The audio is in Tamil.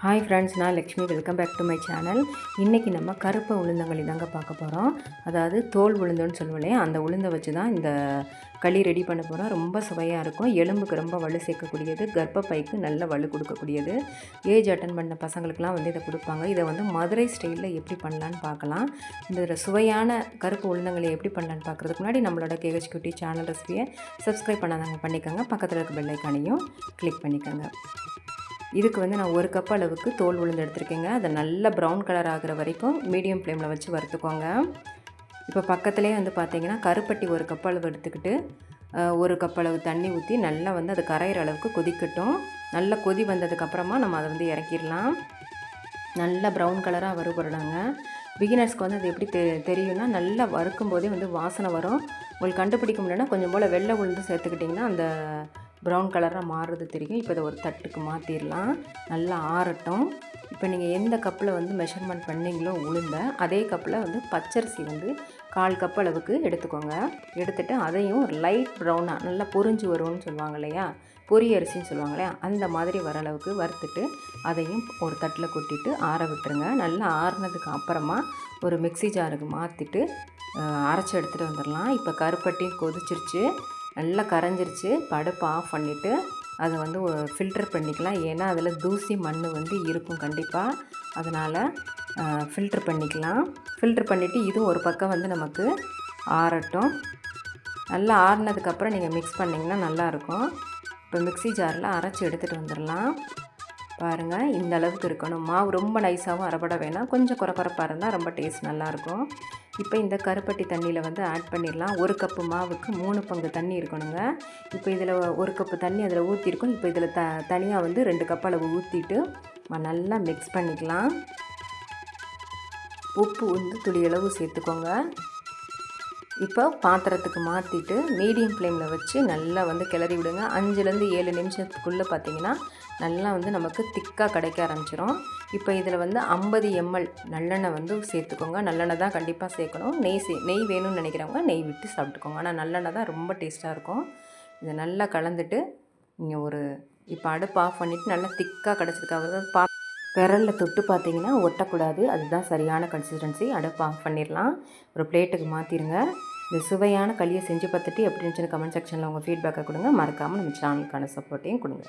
ஹாய் ஃப்ரெண்ட்ஸ், நான் Lakshmi. Welcome back to my channel. இன்றைக்கி நம்ம கருப்பு உளுந்தங்களி தாங்க பார்க்க போகிறோம். அதாவது தோல் உளுந்துன்னு சொல்லுவோம், அந்த உளுந்தை வச்சு தான் இந்த களி ரெடி பண்ண போகிறோம். ரொம்ப சுவையாக இருக்கும். எலும்புக்கு ரொம்ப வலு சேர்க்கக்கூடியது, கர்ப்பப்பைக்கு நல்ல வலு கொடுக்கக்கூடியது. ஏஜ் அட்டன் பண்ண பசங்களுக்கெலாம் இதை கொடுப்பாங்க. இதை மதுரை ஸ்டைலில் எப்படி பண்ணலான்னு பார்க்கலாம். இந்த சுவையான கருப்பு உளுந்தங்களி எப்படி பண்ணலான்னு பார்க்குறதுக்கு முன்னாடி நம்மளோட KHQT சேனல் ரெசிபியை சப்ஸ்கிரைப் பண்ணாதவங்க பண்ணிக்கோங்க. பக்கத்தில் இருக்க பெல் ஐக்கானையும் கிளிக் பண்ணிக்கோங்க. இதுக்கு நான் 1 கப் அளவுக்கு தோல் உளுந்து எடுத்துருக்கேங்க. அதை நல்லா ப்ரௌன் கலர் ஆகிற வரைக்கும் மீடியம் ஃப்ளேமில் வச்சு வறுத்துக்கோங்க. இப்போ பக்கத்துலேயே பார்த்தீங்கன்னா கருப்பட்டி 1 கப் அளவு எடுத்துக்கிட்டு 1 கப் அளவு தண்ணி ஊற்றி நல்லா அது கரையிற அளவுக்கு கொதிக்கட்டும். நல்லா கொதி வந்ததுக்கப்புறமா நம்ம அதை இறக்கிடலாம். நல்லா ப்ரௌன் கலராக வறுபடுறாங்க. பிகினர்ஸ்க்கு அது எப்படி தெரியும்னா, நல்லா வறுக்கும் போதே வாசனை வரும். உங்களுக்கு கண்டுபிடிக்க முடியலன்னா கொஞ்சம் போல் வெள்ளை உளுந்து சேர்த்துக்கிட்டிங்கன்னா அந்த ப்ரௌன் கலராக மாறுறது தெரியும். இப்போ இதை ஒரு தட்டுக்கு மாற்றிடலாம். நல்லா ஆறட்டும். இப்போ நீங்கள் எந்த கப்பில் மெஷர்மெண்ட் பண்ணிங்களோ உளுந்த, அதே கப்பில் பச்சரிசி 1/4 கப் அளவுக்கு எடுத்துக்கோங்க. எடுத்துகிட்டு அதையும் ஒரு லைட் ப்ரௌனாக நல்லா பொரிஞ்சு வரும்னு சொல்லுவாங்க இல்லையா, பொரி அரிசின்னு சொல்லுவாங்க இல்லையா, அந்த மாதிரி வர அளவுக்கு வறுத்துட்டு அதையும் ஒரு தட்டில் கொட்டிட்டு ஆற விட்டுருங்க. நல்லா ஆறுனதுக்கு அப்புறமா ஒரு மிக்ஸி ஜாருக்கு மாற்றிட்டு அரைச்சி எடுத்துகிட்டு வந்துடலாம். இப்போ கருப்பட்டியும் கொதிச்சிருச்சு, நல்லா கரைஞ்சிருச்சு. அடுப்பை ஆஃப் பண்ணிவிட்டு அதை ஃபில்டர் பண்ணிக்கலாம். ஏன்னா அதில் தூசி மண் இருக்கும் கண்டிப்பாக. அதனால் ஃபில்ட்ரு பண்ணிக்கலாம். ஃபில்ட்ரு பண்ணிவிட்டு இதுவும் ஒரு பக்கம் நமக்கு ஆறட்டும். நல்லா ஆறுனதுக்கப்புறம் நீங்கள் மிக்ஸ் பண்ணிங்கன்னா நல்லாயிருக்கும். இப்போ மிக்ஸி ஜாரில் அரைச்சி எடுத்துகிட்டு வந்துடலாம். பாருங்கள், இந்த அளவுக்கு இருக்கணும். மாவு ரொம்ப நைஸாகவும் அரைப்பட வேணாம், கொஞ்சம் குறப்பாக இருந்தால் ரொம்ப டேஸ்ட் நல்லாயிருக்கும். இப்போ இந்த கருப்பட்டி தண்ணியில் ஆட் பண்ணிடலாம். 1 கப்பு மாவுக்கு 3 பங்கு தண்ணி இருக்கணுங்க. இப்போ இதில் 1 கப்பு தண்ணி அதில் ஊற்றிருக்கோம். இப்போ இதில் தனியாக 2 கப் அளவு ஊற்றிட்டு நல்லா மிக்ஸ் பண்ணிக்கலாம். உப்பு துளி அளவு சேர்த்துக்கோங்க. இப்போ பாத்திரத்துக்கு மாற்றிட்டு மீடியம் ஃப்ளேமில் வச்சு நல்லா கிளறி விடுங்க. 5லேருந்து 7 நிமிஷத்துக்குள்ளே பார்த்திங்கன்னா நல்லா நமக்கு திக்காக கிடைக்க ஆரம்பிச்சிடும். இப்போ இதில் 50 ml நல்லெண்ணெய் சேர்த்துக்கோங்க. நல்லெண்ணெய் தான் கண்டிப்பாக சேர்க்கணும். நெய் வேணும்னு நினைக்கிறவங்க நெய் விட்டு சாப்பிட்டுக்கோங்க. ஆனால் நல்லெண்ணெய் தான் ரொம்ப டேஸ்ட்டாக இருக்கும். இதை நல்லா கலந்துட்டு நீங்கள் இப்போ அடுப்பு ஆஃப் பண்ணிவிட்டு நல்லா திக்காக கிடச்சிருக்காக விரலில் தொட்டு பார்த்தீங்கன்னா ஒட்டக்கூடாது. அதுதான் சரியான கன்சிஸ்டன்சி. அடுப்பு ஆஃப் பண்ணிடலாம். ஒரு பிளேட்டுக்கு மாற்றிடுங்க. இந்த சுவையான களியை செஞ்சு பார்த்துட்டு எப்படி இருந்துச்சுன்னு கமெண்ட் செக்ஷனில் உங்கள் ஃபீட்பேக்கை கொடுங்க. மறக்காமல் நம்ம சேனலுக்கான சப்போர்ட்டையும் கொடுங்க.